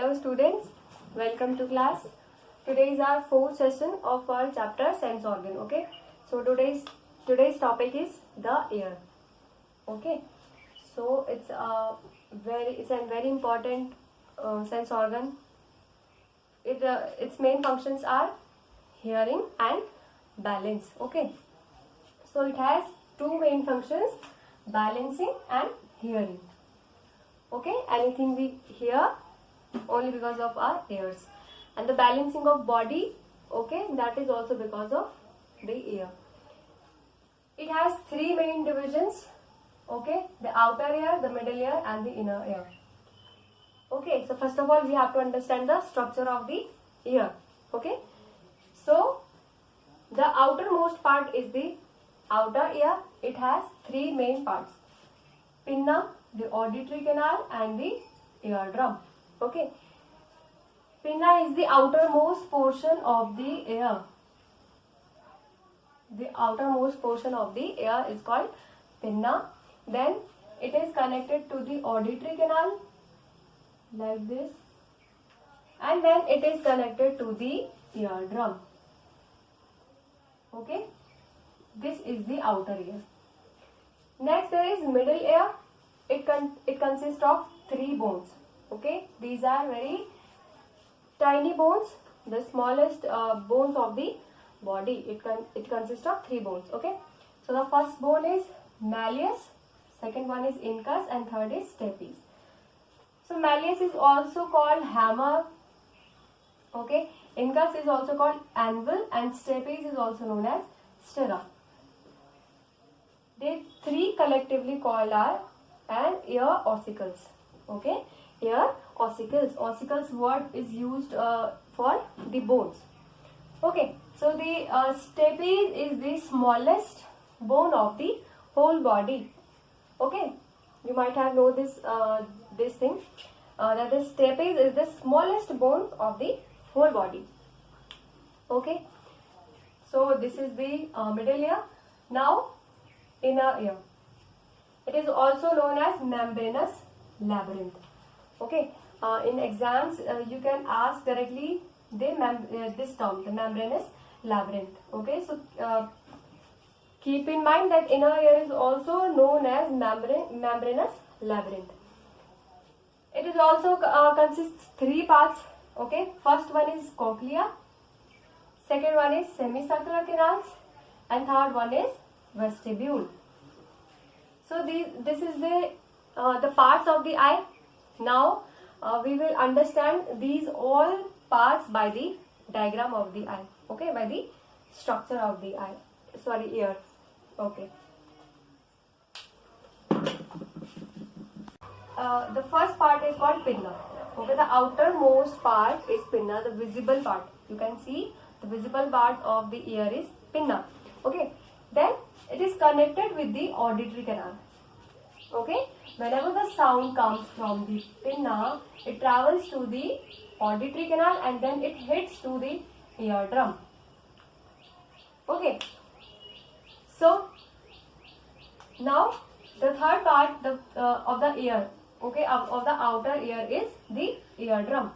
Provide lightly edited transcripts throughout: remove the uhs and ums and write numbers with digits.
Hello students, welcome to class. Today is our fourth session of our chapter sense organ. Okay, so today's topic is the ear. Okay, so it's a very important sense organ. Its main functions are hearing and balance. Okay, so it has two main functions: balancing and hearing. Okay, anything we hear only because of our ears, and the balancing of body, okay, that is also because of the ear. It has three main divisions, okay, the outer ear, the middle ear and the inner ear. Okay, so first of all we have to understand the structure of the ear. Okay, so the outermost part is the outer ear. It has three main parts: pinna, the auditory canal and the eardrum. Okay, pinna is the outermost portion of the ear. The outermost portion of the ear is called pinna. Then it is connected to the auditory canal like this, and then it is connected to the eardrum. Okay, this is the outer ear. Next there is middle ear. It consists of three bones. Okay, these are very tiny bones, the smallest bones of the body. It consists of three bones. Okay, so the first bone is malleus, second one is incus, and third is stapes. So malleus is also called hammer. Okay, incus is also called anvil, and stapes is also known as stirrup. They three collectively called are and ear ossicles. Okay, ear ossicles. Ossicles word is used for the bones. Okay, so the stapes is the smallest bone of the whole body. Okay, you might have know this thing that the stapes is the smallest bone of the whole body. Okay, so this is the middle ear. Now inner ear. It is also known as membranous labyrinth. Okay, in exams you can ask directly this term, the membranous labyrinth. Okay, so keep in mind that inner ear is also known as membranous labyrinth. It is also consists three parts. Okay, first one is cochlea, second one is semicircular canals, and third one is vestibule. So this is the parts of the eye. Now we will understand these all parts by the diagram of the eye. Okay, by the structure of the eye. Sorry, ear. Okay. The first part is called pinna. Okay, the outermost part is pinna, the visible part. You can see the visible part of the ear is pinna. Okay, then it is connected with the auditory canal. Okay, whenever the sound comes from the pinna, it travels to the auditory canal and then it hits to the eardrum. Okay, so now the third part of the ear, okay, of the outer ear is the eardrum.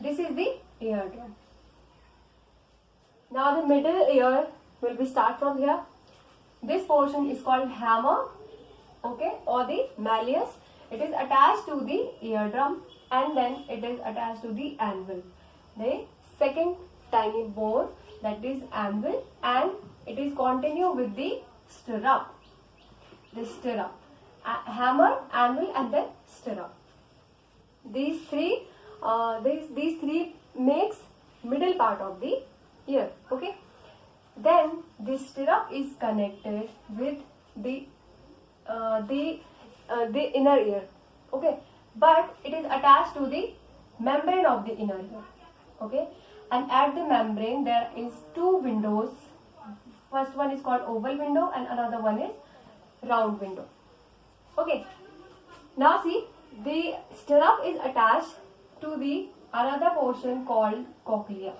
This is the eardrum. Now the middle ear will be start from here. This portion is called hammer, okay, or the malleus. It is attached to the eardrum and then it is attached to the anvil, the second tiny bone, that is anvil, and it is continue with the stirrup. The stirrup, hammer, anvil, and then stirrup. These three makes middle part of the ear. Okay. Then this stirrup is connected with the inner ear. Okay, but it is attached to the membrane of the inner ear. Okay, and at the membrane there is two windows. First one is called oval window and another one is round window. Okay, now see, the stirrup is attached to the another portion called cochlea.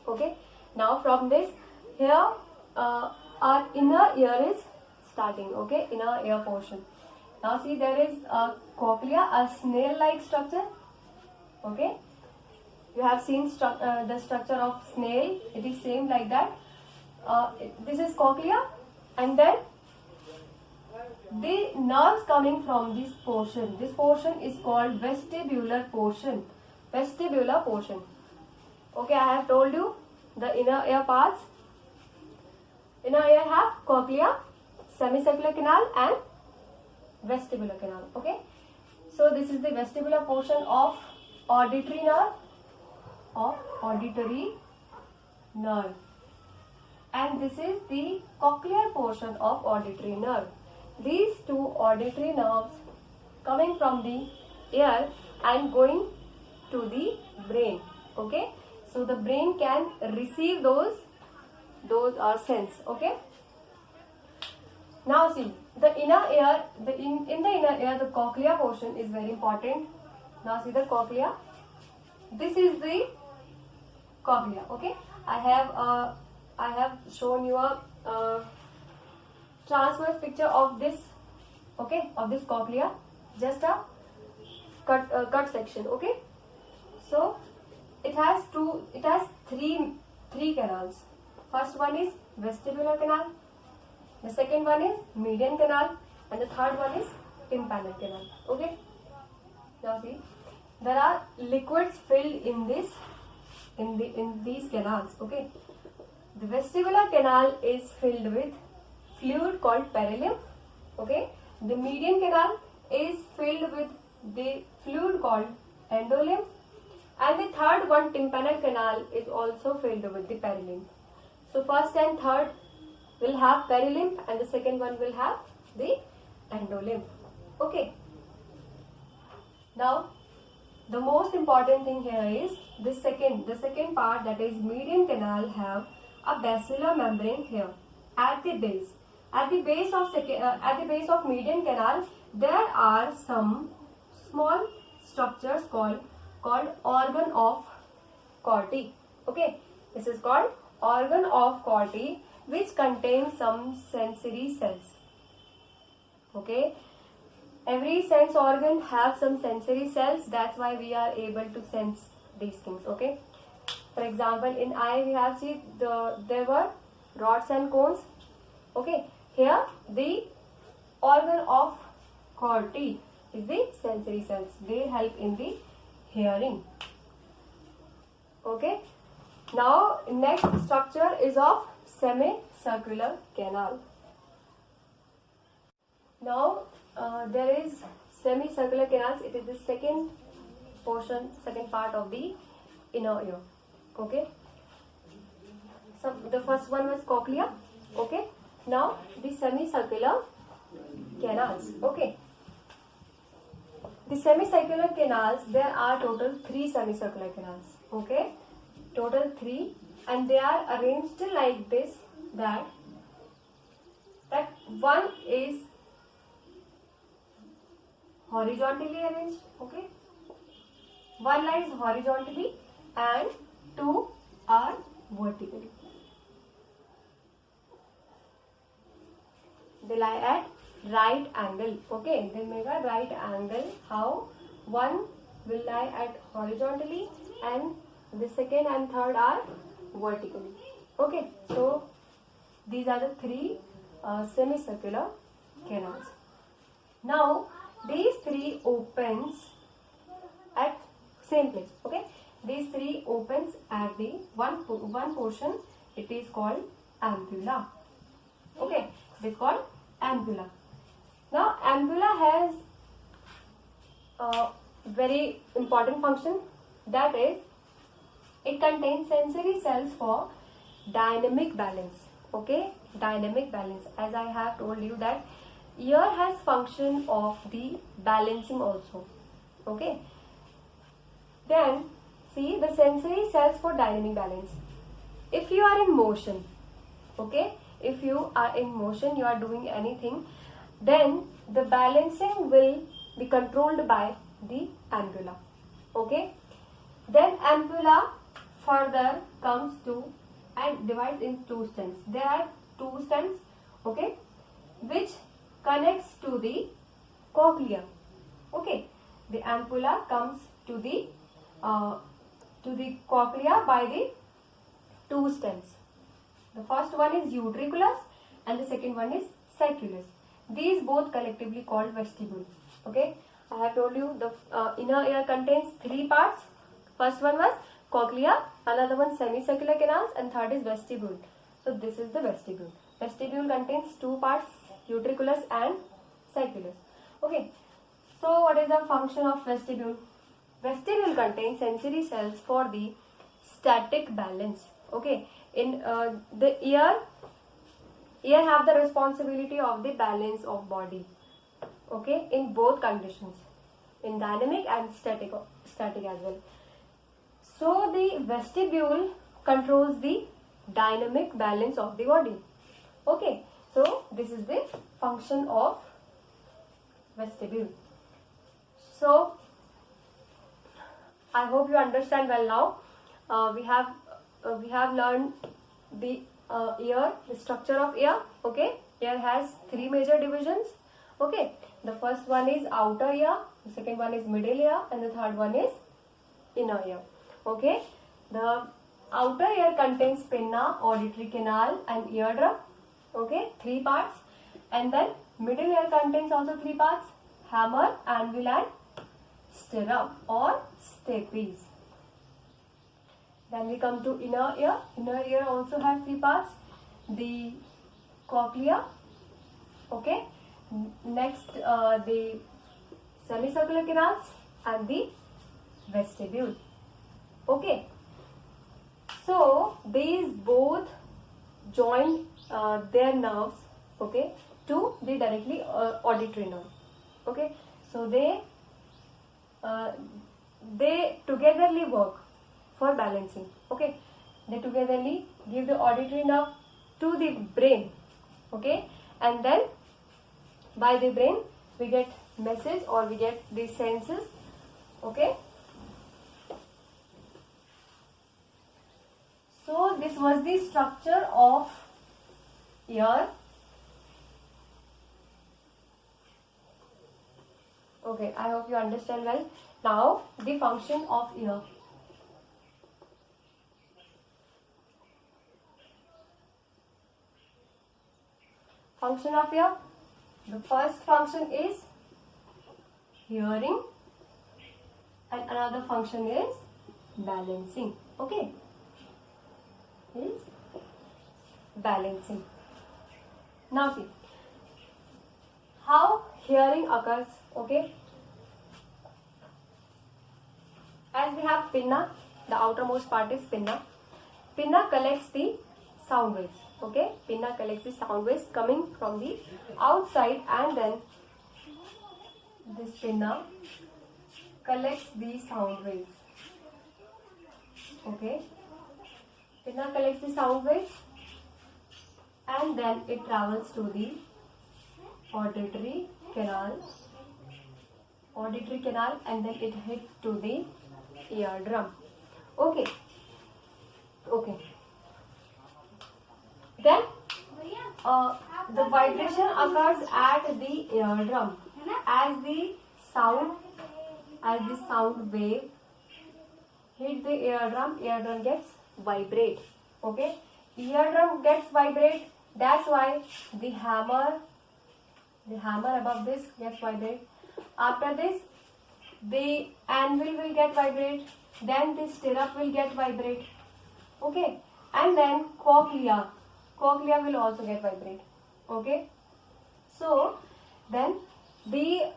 Okay, now from this here our inner ear is starting. Okay, inner ear portion. Now see, there is a cochlea, a snail like structure. Okay, you have seen the structure of snail. It is same like that. This is cochlea, and then the nerves coming from this portion is called vestibular portion. Vestibular portion. Okay, I have told you the inner ear parts. Inner ear have cochlea, semicircular canal and vestibular canal. Okay, so this is the vestibular portion of auditory nerve, and this is the cochlear portion of auditory nerve. These two auditory nerves coming from the ear and going to the brain. Okay, so the brain can receive those sense. Okay, now see the inner ear, in the inner ear the cochlear portion is very important. Now see the cochlea. This is the cochlea. Okay, I have shown you a transverse picture of this. Okay, of this cochlea, just a cut section. Okay, so it has three canals. First one is vestibular canal, the second one is median canal, and the third one is tympanic canal. Okay, now see there are liquids filled in these canals. Okay, the vestibular canal is filled with fluid called perilymph. Okay, the median canal is filled with the fluid called endolymph, and the third one, tympanic canal, is also filled with the perilymph. So first and third will have perilymph, and the second one will have the endolymph. Okay, now the most important thing here is the second part, that is median canal, have a basilar membrane here at the base. At the base of median canal, there are some small structures called organ of Corti. Okay, this is called organ of Corti, which contains some sensory cells. Okay, every sense organ have some sensory cells. That's why we are able to sense these things. Okay, for example, in eye we have seen there were rods and cones. Okay, here the organ of Corti is the sensory cells. They help in the hearing. Okay, now next structure is of semicircular canal. Now there is semicircular canals. It is the second part of the inner ear. Okay, so the first one was cochlea. Okay, now the semicircular canals. Okay, the semicircular canals, there are total 3 semicircular canals. Okay, total 3, and they are arranged like this, that one is horizontally arranged. Okay, one lies horizontally and 2 are vertically. They lie at right angle. Okay, they make a right angle. How? One will lie at horizontally and the second and third are vertically. Okay, so these are the 3 semicircular canals. Now these 3 opens at same place. Okay, these 3 opens at the one portion. It is called ampulla. Okay, it is called ampulla. Now ampulla has a very important function, that is it contains sensory cells for dynamic balance. Okay, dynamic balance, as I have told you that ear has function of the balancing also. Okay, then see the sensory cells for dynamic balance. If you are in motion, okay, if you are in motion, you are doing anything, then the balancing will be controlled by the ampulla. Okay, then ampulla further comes to and divides in 2 stems. There are 2 stems, okay, which connects to the cochlea. Okay, the ampulla comes to the to the cochlea by the two stems. The first one is utriculus and the second one is sacculus. These both collectively called vestibule. Okay, I have told you the inner ear contains three parts. First one was cochlea, another one semicircular canals, and third is vestibule. So this is the vestibule. Vestibule contains two parts, utriculus and sacculus. Okay, so what is the function of vestibule? Vestibule contains sensory cells for the static balance. Okay, in the ear have the responsibility of the balance of body. Okay, in both conditions, in dynamic and static as well. So the vestibule controls the dynamic balance of the body. Okay, so this is the function of vestibule. So I hope you understand well now. We have learned the ear, the structure of ear. Okay, ear has three major divisions. Okay, the first one is outer ear, the second one is middle ear, and the third one is inner ear. Okay, the outer ear contains pinna, auditory canal, and eardrum. Okay, three parts. And then middle ear contains also three parts: hammer, anvil, and stirrup or stapes. Then we come to inner ear. Inner ear also has three parts: the cochlea. Okay. Next, the semicircular canals and the vestibule. Okay. So these both join their nerves. Okay, to the directly auditory nerve. Okay. So they togetherly work for balancing. Okay, they togetherly give the auditory nerve to the brain. Okay, and then by the brain we get message or we get the senses. Okay, so this was the structure of ear. Okay, I hope you understand well. Now the function of ear. Function of ear. The first function is hearing and another function is balancing. Okay, is balancing. Now see how hearing occurs. Okay, as we have pinna, the outermost part is pinna. Pinna collects the sound waves. Okay, pinna collects the sound waves coming from the outside, and then this pinna collects the sound waves. Okay, pinna collects the sound waves and then it travels to the auditory canal, and then it hits to the eardrum. Okay, okay. Then the vibration occurs at the eardrum as the sound wave hit the eardrum gets vibrate. Okay, eardrum gets vibrate. That's why the hammer above this gets vibrate. After this, the anvil will get vibrate. Then the stirrup will get vibrate. Okay, and then cochlea will also get vibrate. Okay, so then the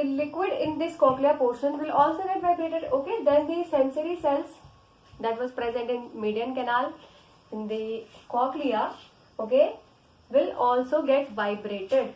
liquid in this cochlea portion will also get vibrated. Okay, then the sensory cells that was present in median canal in the cochlea, okay, will also get vibrated.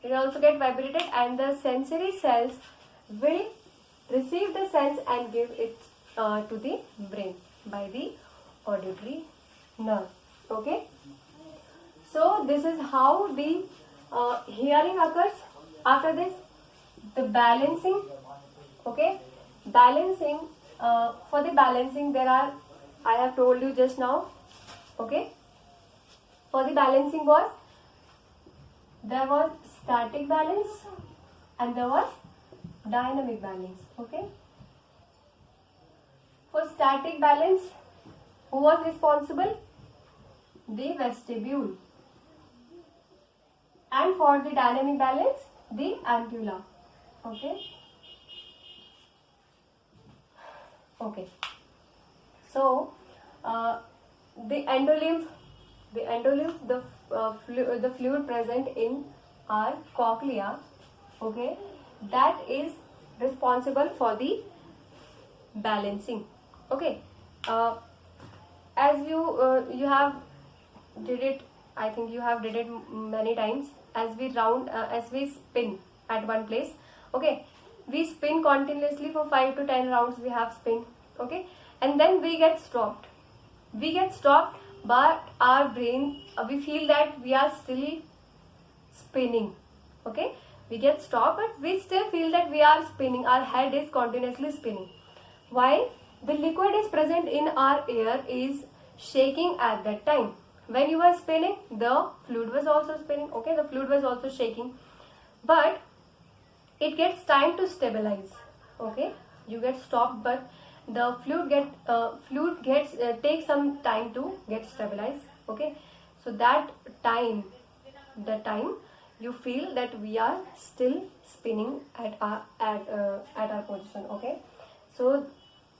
It will also get vibrated, and the sensory cells will receive the sense and give it to the brain by the auditory nerve. Okay, so this is how the hearing occurs. After this, the balancing. Okay, balancing. For the balancing, I have told you just now. Okay, for the balancing there was static balance and there was dynamic balance. Okay, static balance, who was responsible? The vestibule. And for the dynamic balance, the ampulla. Okay. Okay. So the endolymph, the fluid present in our cochlea, okay, that is responsible for the balancing. Okay. As you have did it, I think you have did it many times. As we spin at one place, okay, we spin continuously for 5 to 10 rounds. We have spin, okay, and then we get stopped. But our brain, we feel that we are still spinning, okay. We get stopped, but we still feel that we are spinning. Our head is continuously spinning. Why? The liquid is present in our air is shaking at that time. When you were spinning, the fluid was also spinning, okay, the fluid was also shaking, but it gets time to stabilize, okay. You get stopped, but the fluid takes some time to get stabilized, okay. So that time, you feel that we are still spinning at our position, okay. So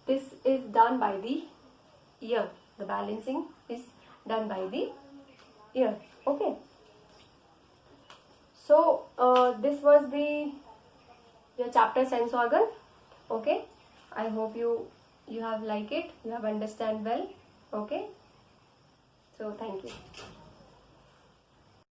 this is done by the ear. The balancing is done by the ear, okay. So this was your chapter sense organ, okay. I hope you have liked it, you have understand well, okay. So thank you.